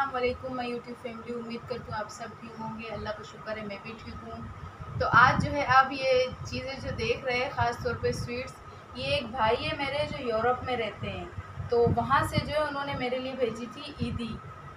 अस्सलाम वालेकुम मैं यूट्यूब फैमिली। उम्मीद करती हूँ आप सब ठीक होंगे। अल्लाह का शुक्र है मैं भी ठीक हूँ। तो आज जो है आप ये चीज़ें जो देख रहे हैं ख़ास तौर पे स्वीट्स, ये एक भाई है मेरे जो यूरोप में रहते हैं, तो वहाँ से जो है उन्होंने मेरे लिए भेजी थी ईदी।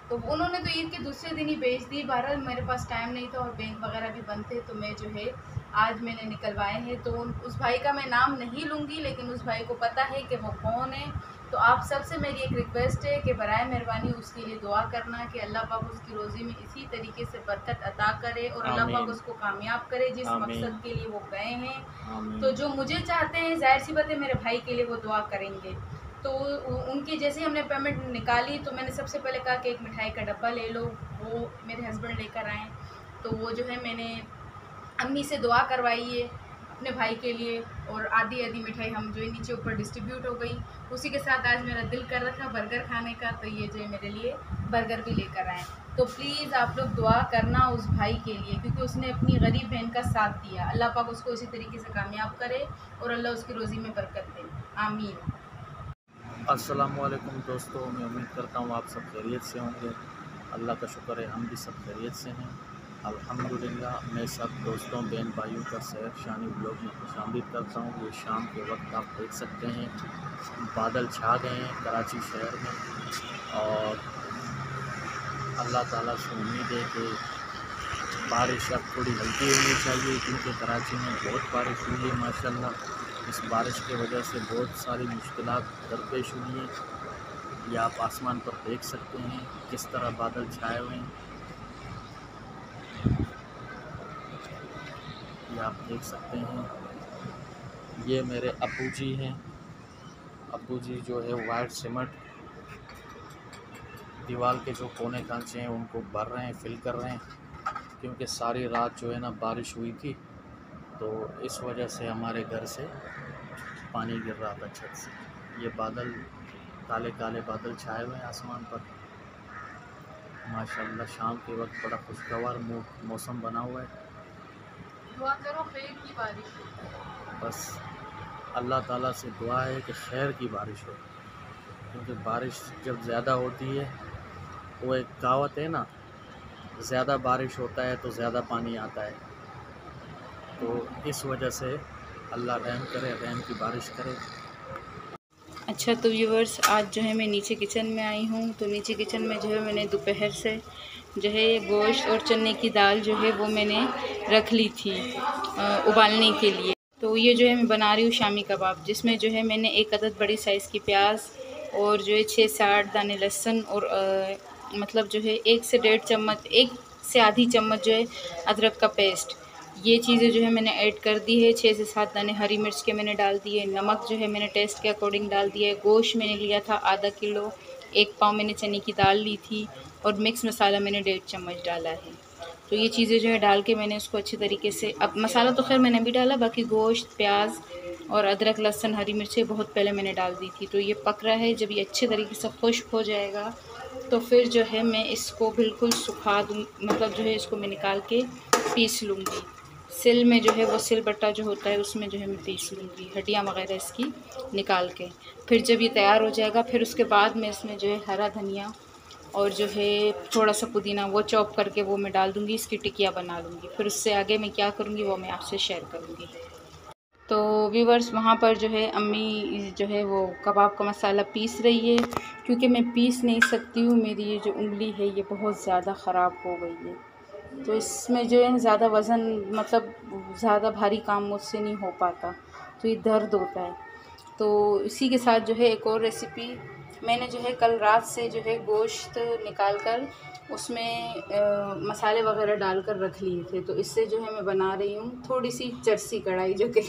तो उन्होंने तो ईद के दूसरे दिन ही भेज दी। बहरहाल मेरे पास टाइम नहीं था और बैंक वगैरह भी बंद थे, तो मैं जो है आज मैंने निकलवाए हैं। तो उस भाई का मैं नाम नहीं लूँगी, लेकिन उस भाई को पता है कि वो कौन है। तो आप सबसे मेरी एक रिक्वेस्ट है कि बराए मेहरबानी उसके लिए दुआ करना कि अल्लाह पाक उसकी रोज़ी में इसी तरीके से बरकत अता करे और अल्लाह पाक आमीन। उसको कामयाब करे जिस आमीन। मकसद के लिए वो गए हैं। आमीन। तो जो मुझे चाहते हैं, जाहिर सी बात है मेरे भाई के लिए वो दुआ करेंगे। तो उनकी जैसे ही हमने पेमेंट निकाली तो मैंने सबसे पहले कहा कि एक मिठाई का डब्बा ले लो। वो मेरे हस्बैंड लेकर आए, तो वो जो है मैंने अम्मी से दुआ करवाई है अपने भाई के लिए, और आधी आधी मिठाई हम जो है नीचे ऊपर डिस्ट्रीब्यूट हो गई। उसी के साथ आज मेरा दिल कर रहा था बर्गर खाने का, तो ये जो है मेरे लिए बर्गर भी लेकर आए। तो प्लीज़ आप लोग दुआ करना उस भाई के लिए, क्योंकि उसने अपनी गरीब बहन का साथ दिया। अल्लाह पाक उसको इसी तरीके से कामयाब करे और अल्लाह उसकी रोज़ी में बरकत दे। आमीन। अस्सलामुअलैकुम दोस्तों, मैं उम्मीद करता हूँ आप सब खैरियत से होंगे। अल्लाह का शुक्र है हम भी सब खैरियत से हैं अल्हम्दुलिल्लाह। मैं सब दोस्तों बहन भाइयों का सैर शानी ब्लॉग में खुशामदीद करता हूँ। ये शाम के वक्त आप देख सकते हैं बादल छा गए हैं कराची शहर में, और अल्लाह ताला से उम्मीद है कि बारिश अब थोड़ी हल्की होनी चाहिए, क्योंकि कराची में बहुत बारिश हुई है माशाल्लाह। इस बारिश की वजह से बहुत सारी मुश्किलात दरपेश हुई हैं। ये आप आसमान पर देख सकते हैं किस तरह बादल छाए हुए हैं। ये आप देख सकते हैं, ये मेरे अब्बू जी हैं। अब्बू जी जो है वाइट सीमेंट दीवार के जो कोने कांचे हैं उनको भर रहे हैं, फिल कर रहे हैं, क्योंकि सारी रात जो है ना बारिश हुई थी, तो इस वजह से हमारे घर से पानी गिर रहा था छत से। ये बादल काले काले बादल छाए हुए हैं आसमान पर माशाल्लाह। शाम के वक्त बड़ा खुशगवार मौसम बना हुआ है। दुआ करो खैर की बारिश हो। बस अल्लाह ताला से दुआ है कि खैर की बारिश हो, क्योंकि बारिश जब ज़्यादा होती है, वो एक कहावत है ना, ज़्यादा बारिश होता है तो ज़्यादा पानी आता है। तो इस वजह से अल्लाह रहम करे, रहम की बारिश करे। अच्छा, तो व्यूवर्स आज जो है मैं नीचे किचन में आई हूँ। तो नीचे किचन में जो है मैंने दोपहर से जो है ये गोश्त और चने की दाल जो है वो मैंने रख ली थी उबालने के लिए। तो ये जो है मैं बना रही हूँ शामी कबाब, जिसमें जो है मैंने एक अदद बड़ी साइज़ की प्याज और जो है 6 से 8 दाने लहसुन और मतलब जो है 1 से 1.5 चम्मच, 1 से आधी चम्मच जो है अदरक का पेस्ट, ये चीज़ें जो है मैंने ऐड कर दी है। 6 से 7 दाने हरी मिर्च के मैंने डाल दिए। नमक जो है मैंने टेस्ट के अकॉर्डिंग डाल दिया है। गोश्त मैंने लिया था आधा किलो। 1 पाव मैंने चने की दाल ली थी और मिक्स मसाला मैंने 1.5 चम्मच डाला है। तो ये चीज़ें जो है डाल के मैंने उसको अच्छी तरीके से, अब मसाला तो खैर मैंने भी डाला, बाकी गोश्त, प्याज और अदरक, लहसुन, हरी मिर्चें बहुत पहले मैंने डाल दी थी। तो ये पक रहा है। जब ये अच्छे तरीके से खुश्क हो जाएगा तो फिर जो है मैं इसको बिल्कुल सुखा दूँ, मतलब जो है इसको मैं निकाल के पीस लूँगी। सिल में जो है वो सिलबट्टा जो होता है उसमें जो है मैं पीस लूँगी, हड्डियाँ वगैरह इसकी निकाल के। फिर जब ये तैयार हो जाएगा, फिर उसके बाद मैं इसमें जो है हरा धनिया और जो है थोड़ा सा पुदीना वो चॉप करके वो मैं डाल दूँगी, इसकी टिकिया बना लूँगी। फिर उससे आगे मैं क्या करूँगी वो मैं आपसे शेयर करूँगी। तो व्यूवर्स वहाँ पर जो है अम्मी जो है वो कबाब का मसाला पीस रही है, क्योंकि मैं पीस नहीं सकती हूँ, मेरी ये जो उंगली है ये बहुत ज़्यादा ख़राब हो गई है। तो इसमें जो है ज़्यादा वज़न, मतलब ज़्यादा भारी काम मुझसे नहीं हो पाता, तो ये दर्द होता है। तो इसी के साथ जो है एक और रेसिपी मैंने जो है कल रात से जो है गोश्त निकाल कर उसमें मसाले वगैरह डालकर रख लिए थे। तो इससे जो है मैं बना रही हूँ थोड़ी सी चरसी कढ़ाई, जो कि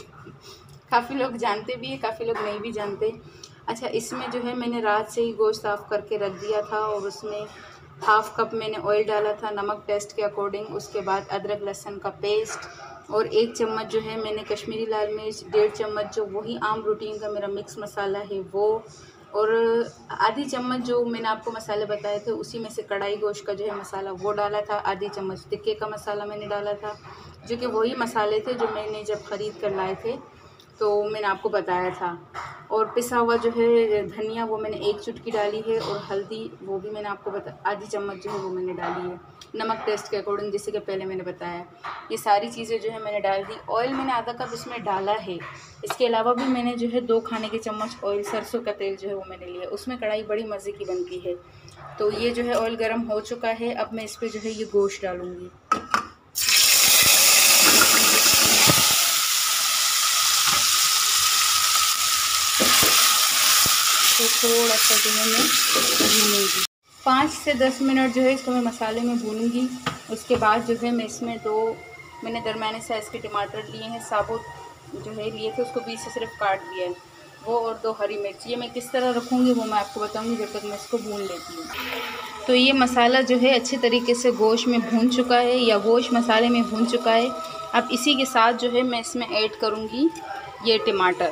काफ़ी लोग जानते भी हैं, काफ़ी लोग नहीं भी जानते। अच्छा, इसमें जो है मैंने रात से ही गोश्त साफ़ करके रख दिया था और उसमें हाफ़ कप मैंने ऑयल डाला था, नमक टेस्ट के अकॉर्डिंग। उसके बाद अदरक लहसुन का पेस्ट और 1 चम्मच जो है मैंने कश्मीरी लाल मिर्च, 1.5 चम्मच जो वही आम रूटीन का मेरा मिक्स मसाला है वो, और आधी चम्मच जो मैंने आपको मसाले बताए थे उसी में से कढ़ाई गोश्त का जो है मसाला वो डाला था। आधी चम्मच टिक्के का मसाला मैंने डाला था, जो कि वही मसाले थे जो मैंने जब ख़रीद कर लाए थे। तो मैंने आपको बताया था। और पिसा हुआ जो है धनिया वो मैंने 1 चुटकी डाली है, और हल्दी वो भी मैंने आपको आधी चम्मच जो है वो मैंने डाली है, नमक टेस्ट के अकॉर्डिंग, जैसे कि पहले मैंने बताया। ये सारी चीज़ें जो है मैंने डाल दी। ऑयल मैंने आधा कप इसमें डाला है। इसके अलावा भी मैंने जो है 2 खाने के चम्मच ऑयल, सरसों का तेल जो है वो मैंने लिया। उसमें कढ़ाई बड़ी मज़े की बनती है। तो ये जो है ऑयल गर्म हो चुका है। अब मैं इस पर जो है ये गोश्त डालूँगी। तो थोड़ा सा जो है मैं भूनूँगी, 5 से 10 मिनट जो है इसको मैं मसाले में भूनूँगी। उसके बाद जो है मैं इसमें 2 मैंने दरमियाने साइज़ के टमाटर लिए हैं, साबुत जो है लिए थे, उसको बीच से सिर्फ काट दिया है वो, और 2 हरी मिर्च। ये मैं किस तरह रखूँगी वो मैं आपको बताऊँगी, जब तक मैं इसको भून लेती हूँ। तो ये मसाला जो है अच्छे तरीके से गोश्त में भून चुका है, या गोश्त मसाले में भून चुका है। अब इसी के साथ जो है मैं इसमें ऐड करूँगी ये टमाटर।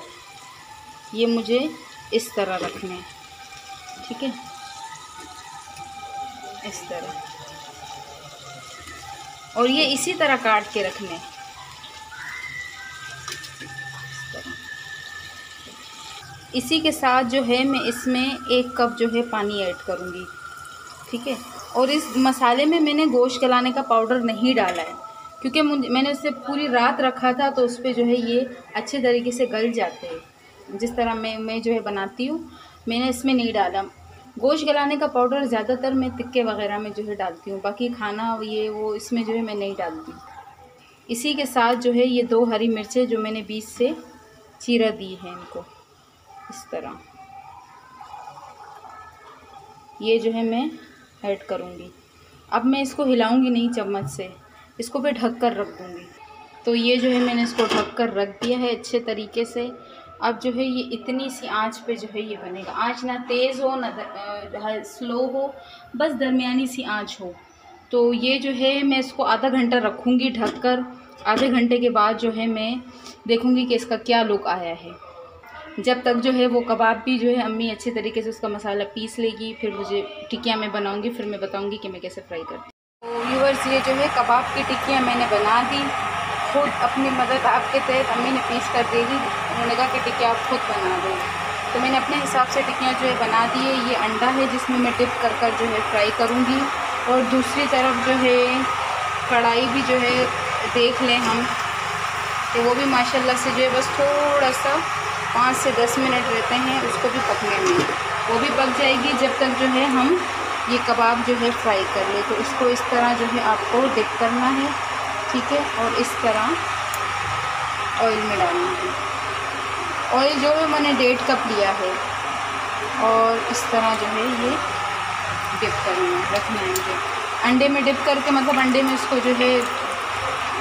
ये मुझे इस तरह रखने हैं, ठीक है, इस तरह, और ये इसी तरह काट के रखने हैं, इस तरह। इसी के साथ जो है मैं इसमें 1 कप जो है पानी ऐड करूँगी, ठीक है। और इस मसाले में मैंने गोश्त गलाने का पाउडर नहीं डाला है, क्योंकि मैंने उसे पूरी रात रखा था, तो उस पर जो है ये अच्छे तरीके से गल जाते हैं। जिस तरह मैं जो है बनाती हूँ, मैंने इसमें नहीं डाला। गोश्त गलाने का पाउडर ज़्यादातर मैं टिक्के वगैरह में जो है डालती हूँ, बाकी खाना ये वो इसमें जो है मैं नहीं डालती। इसी के साथ जो है ये 2 हरी मिर्चें जो मैंने बीच से चीरा दी है, इनको इस तरह ये जो है मैं ऐड करूँगी। अब मैं इसको हिलाऊंगी नहीं चम्मच से, इसको भी ढक कर रख दूँगी। तो ये जो है मैंने इसको ढक कर रख दिया है अच्छे तरीके से। अब जो है ये इतनी सी आंच पे जो है ये बनेगा। आंच ना तेज़ हो ना स्लो हो, बस दरमियानी सी आंच हो। तो ये जो है मैं इसको आधा घंटा रखूँगी ढक कर। आधे घंटे के बाद जो है मैं देखूँगी कि इसका क्या लुक आया है। जब तक जो है वो कबाब भी जो है अम्मी अच्छे तरीके से उसका मसाला पीस लेगी, फिर मुझे टिक्कियाँ मैं बनाऊँगी, फिर मैं बताऊँगी कि मैं कैसे फ्राई करती हूँ। तो व्यूअर्स, ये जो है कबाब की टिक्कियाँ मैंने बना दी खुद अपनी मदद आपके तहत। अम्मी ने पीस कर दे दी, उन्होंने कहा कि टिक्कियाँ आप खुद बना दो, तो मैंने अपने हिसाब से टिक्कियाँ जो है बना दी है। ये अंडा है जिसमें मैं डिप कर कर जो है फ्राई करूँगी, और दूसरी तरफ जो है कढ़ाई भी जो है देख लें हम कि वो भी माशाल्लाह से जो है बस थोड़ा सा 5 से 10 मिनट रहते हैं उसको भी पकने में, वो भी पक जाएगी जब तक जो है हम ये कबाब जो है फ्राई कर ले। तो इसको इस तरह जो है आपको डिप करना है, ठीक है, और इस तरह ऑयल में डालना है। ऑयल जो है मैंने 1.5 कप लिया है, और इस तरह जो है ये डिप करना है, रखना है मुझे। अंडे में डिप करके, मतलब अंडे में इसको जो है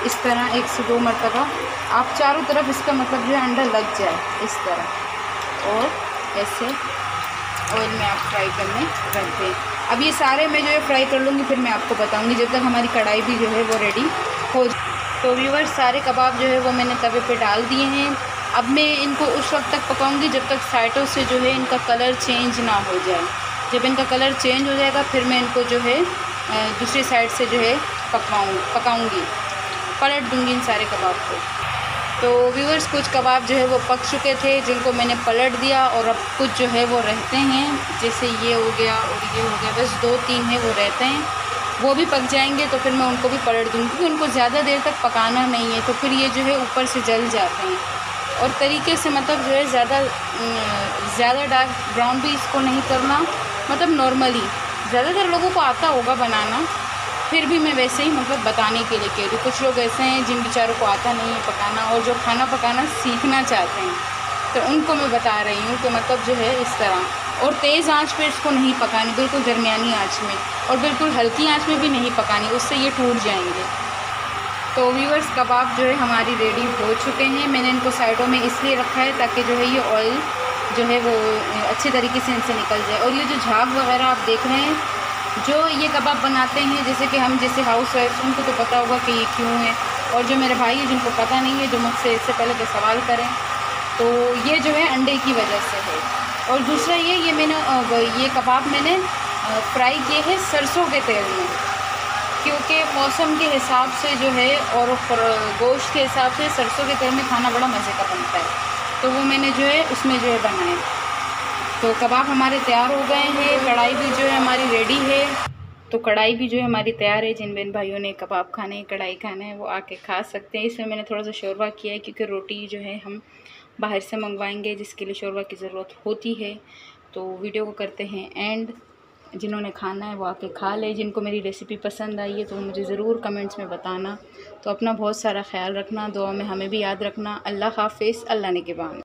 इस तरह 1 से 2 मरतबा आप चारों तरफ इसका मतलब जो है अंडा लग जाए इस तरह, और ऐसे ऑयल में आप फ्राई करने रख दें। अब ये सारे मैं जो है फ्राई कर लूँगी, फिर मैं आपको बताऊँगी, जब तक हमारी कढ़ाई भी जो है वो रेडी हो जाए। तो व्यूअर्स, सारे कबाब जो है वो मैंने तवे पे डाल दिए हैं। अब मैं इनको उस वक्त तक पकाऊँगी जब तक साइडों से जो है इनका कलर चेंज ना हो जाए। जब इनका कलर चेंज हो जाएगा फिर मैं इनको जो है दूसरी साइड से जो है पकाऊँगी, पलट दूँगी इन सारे कबाब को। तो व्यूअर्स, कुछ कबाब जो है वो पक चुके थे जिनको मैंने पलट दिया, और अब कुछ जो है वो रहते हैं, जैसे ये हो गया और ये हो गया, बस 2-3 हैं वो रहते हैं, वो भी पक जाएंगे तो फिर मैं उनको भी पलट दूँगी, क्योंकि उनको ज़्यादा देर तक पकाना नहीं है, तो फिर ये जो है ऊपर से जल जाते हैं। और तरीके से मतलब जो है ज़्यादा डार्क ब्राउन भी इसको नहीं करना, मतलब नॉर्मली ज़्यादातर लोगों को आता होगा बनाना, फिर भी मैं वैसे ही मतलब बताने के लिए कह रही हूँ। कुछ लोग ऐसे हैं जिन बेचारों को आता नहीं है पकाना, और जो खाना पकाना सीखना चाहते हैं, तो उनको मैं बता रही हूँ कि मतलब जो है इस तरह। और तेज़ आंच पे इसको नहीं पकानी, बिल्कुल दरमियानी आंच में, और बिल्कुल हल्की आंच में भी नहीं पकानी, उससे ये टूट जाएंगे। तो व्यूअर्स, कबाब जो है हमारी रेडी हो चुके हैं। मैंने इनको साइडों में इसलिए रखा है ताकि जो है ये ऑयल जो है वो अच्छे तरीके से इनसे निकल जाए। और ये जो झाग वगैरह आप देख रहे हैं, जो ये कबाब बनाते हैं, जैसे कि हम जैसे हाउस वाइफ, उनको तो पता होगा कि ये क्यों है, और जो मेरे भाई हैं जिनको पता नहीं है, जो मुझसे इससे पहले तो सवाल करें, तो ये जो है अंडे की वजह से है। और दूसरा ये मैंने ये कबाब मैंने फ्राई किए हैं सरसों के तेल में, क्योंकि मौसम के हिसाब से जो है और गोश्त के हिसाब से सरसों के तेल में खाना बड़ा मज़े का बनता है। तो वो मैंने जो है उसमें जो है बनाए। तो कबाब हमारे तैयार हो गए हैं, कढ़ाई भी जो है हमारी रेडी है। तो कढ़ाई भी जो है हमारी तैयार है। जिन बहन भाइयों ने कबाब खाने हैं, कढ़ाई खाना है, वो आके खा सकते हैं। इसमें मैंने थोड़ा सा शोरबा किया है क्योंकि रोटी जो है हम बाहर से मंगवाएंगे, जिसके लिए शोरबा की ज़रूरत होती है। तो वीडियो को करते हैं एंड। जिन्होंने खाना है वो आके खा ले। जिनको मेरी रेसिपी पसंद आई है तो मुझे ज़रूर कमेंट्स में बताना। तो अपना बहुत सारा ख्याल रखना, दुआ में हमें भी याद रखना। अल्लाह हाफ़िज़, अल्लाह निगहबान।